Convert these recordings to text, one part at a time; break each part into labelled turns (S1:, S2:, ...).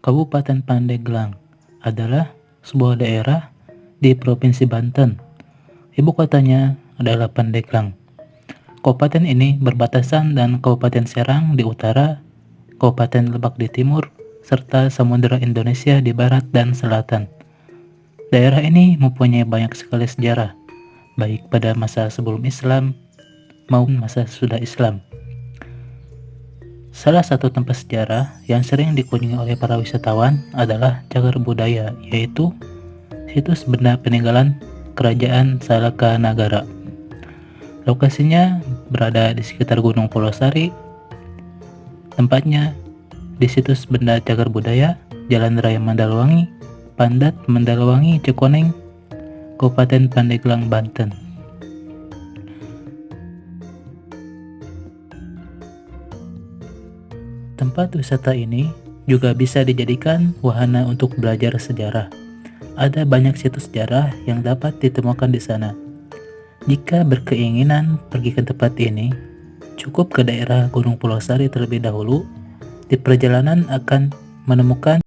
S1: Kabupaten Pandeglang adalah sebuah daerah di Provinsi Banten. Ibu kotanya adalah Pandeglang. Kabupaten ini berbatasan dengan Kabupaten Serang di utara, Kabupaten Lebak di timur, serta Samudera Indonesia di barat dan selatan. Daerah ini mempunyai banyak sekali sejarah, baik pada masa sebelum Islam maupun masa sesudah Islam. Salah satu tempat sejarah yang sering dikunjungi oleh para wisatawan adalah Cagar Budaya, yaitu situs benda peninggalan Kerajaan Salaka Nagara. Lokasinya berada di sekitar Gunung Polosari. Tempatnya di situs benda Cagar Budaya, Jalan Raya Mandalawangi, Pandat Mandalawangi, Cekoneng, Kabupaten Pandeglang, Banten. Tempat wisata ini juga bisa dijadikan wahana untuk belajar sejarah. Ada banyak situs sejarah yang dapat ditemukan di sana. Jika berkeinginan pergi ke tempat ini, cukup ke daerah Gunung Pulosari terlebih dahulu. Di perjalanan akan menemukan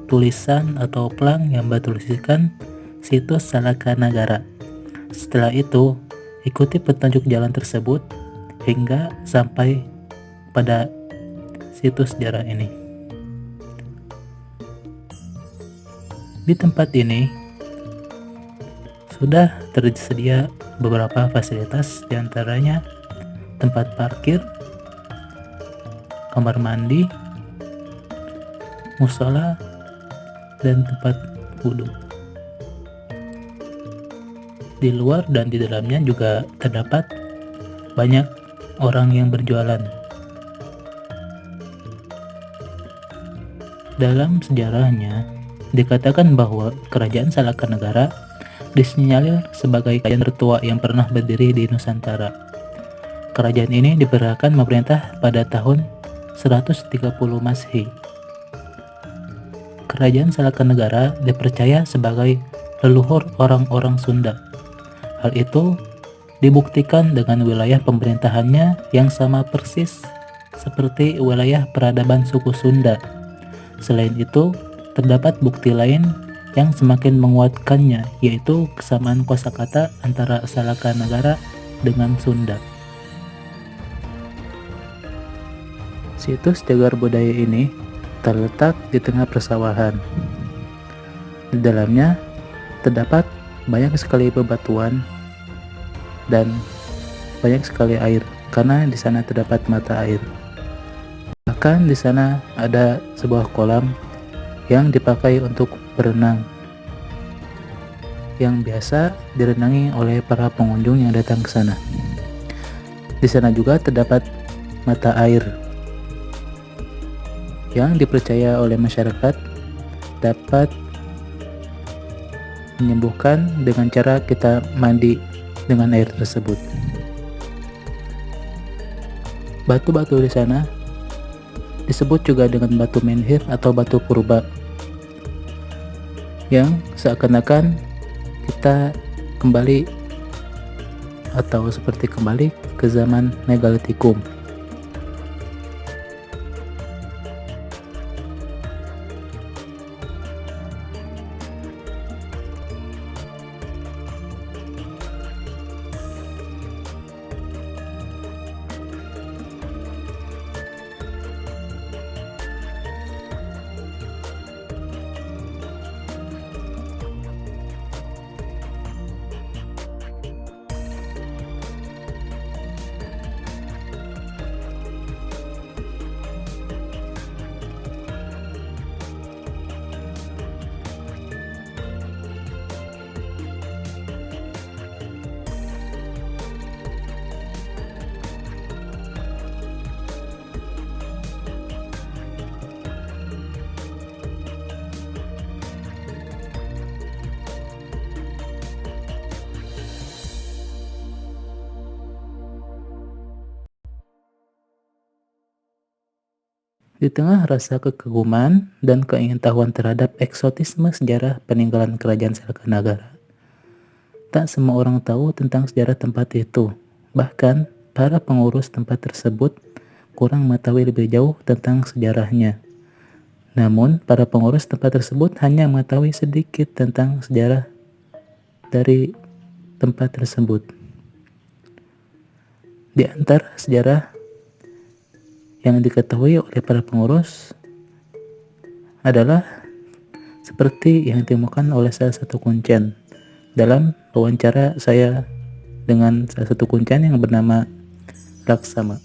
S1: tulisan atau plang yang bertuliskan situs Salaka Nagara. Setelah itu, ikuti petunjuk jalan tersebut hingga sampai pada situs sejarah ini. Di tempat ini sudah tersedia beberapa fasilitas, diantaranya tempat parkir, kamar mandi, musola, dan tempat wudhu. Di luar dan di dalamnya juga terdapat banyak orang yang berjualan. Dalam sejarahnya, dikatakan bahwa Kerajaan Salaka Nagara disinyalir sebagai kerajaan tertua yang pernah berdiri di Nusantara. Kerajaan ini diperkirakan memerintah pada tahun 130 Masehi. Kerajaan Salaka Nagara dipercaya sebagai leluhur orang-orang Sunda. Hal itu dibuktikan dengan wilayah pemerintahannya yang sama persis seperti wilayah peradaban suku Sunda. Selain itu, terdapat bukti lain yang semakin menguatkannya, yaitu kesamaan kosakata antara Salaka Nagara dengan Sunda. Situs Cagar Budaya ini terletak di tengah persawahan. Di dalamnya terdapat banyak sekali bebatuan dan banyak sekali air, karena di sana terdapat mata air. Bahkan di sana ada sebuah kolam yang dipakai untuk berenang, yang biasa direnangi oleh para pengunjung yang datang ke sana. Di sana juga terdapat mata air yang dipercaya oleh masyarakat dapat menyembuhkan dengan cara kita mandi dengan air tersebut. Batu-batu di sana disebut juga dengan batu menhir atau batu purba, yang seakan-akan kita kembali atau seperti kembali ke zaman Megalitikum. Di tengah rasa kekaguman dan keingintahuan terhadap eksotisme sejarah peninggalan Kerajaan Salaka Nagara, tak semua orang tahu tentang sejarah tempat itu. Bahkan, para pengurus tempat tersebut kurang mengetahui lebih jauh tentang sejarahnya. Namun, para pengurus tempat tersebut hanya mengetahui sedikit tentang sejarah dari tempat tersebut. Di antara sejarah yang diketahui oleh para pengurus adalah seperti yang ditemukan oleh salah satu kuncen dalam wawancara saya dengan salah satu kuncen yang bernama Laksama.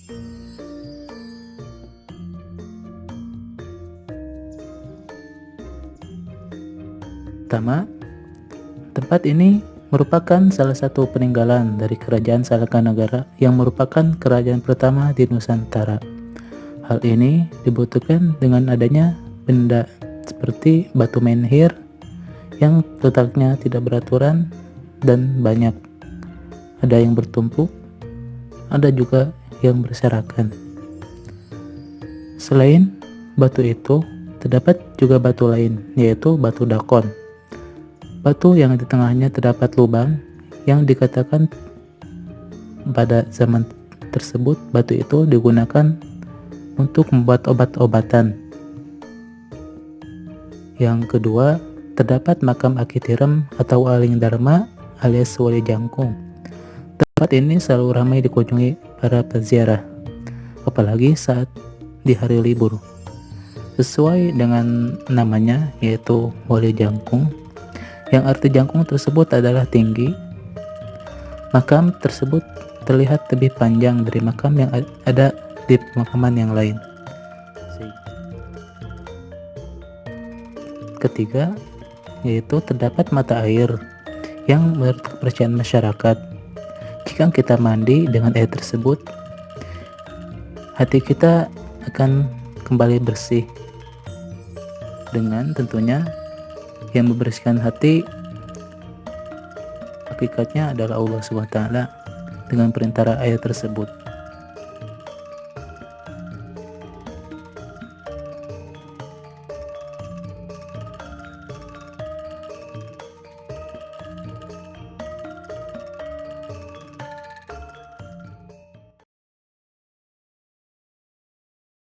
S1: Pertama, tempat ini merupakan salah satu peninggalan dari Kerajaan Salakanagara yang merupakan kerajaan pertama di Nusantara. Hal ini dibutuhkan dengan adanya benda seperti batu menhir yang letaknya tidak beraturan dan banyak. Ada yang bertumpuk, ada juga yang berserakan. Selain batu itu, terdapat juga batu lain, yaitu batu dakon. Batu yang di tengahnya terdapat lubang yang dikatakan pada zaman tersebut batu itu digunakan untuk membuat obat-obatan. Yang kedua, terdapat makam Akitirem atau Aling Dharma alias Wali Jangkung. Tempat ini selalu ramai dikunjungi para peziarah, apalagi saat di hari libur. Sesuai dengan namanya, yaitu Wali Jangkung, yang arti jangkung tersebut adalah tinggi. Makam tersebut terlihat lebih panjang dari makam yang ada di pemakaman yang lain. Ketiga, yaitu terdapat mata air yang menurut kepercayaan masyarakat, jika kita mandi dengan air tersebut, hati kita akan kembali bersih. Dengan tentunya yang membersihkan hati hakikatnya adalah Allah SWT dengan perintah air tersebut.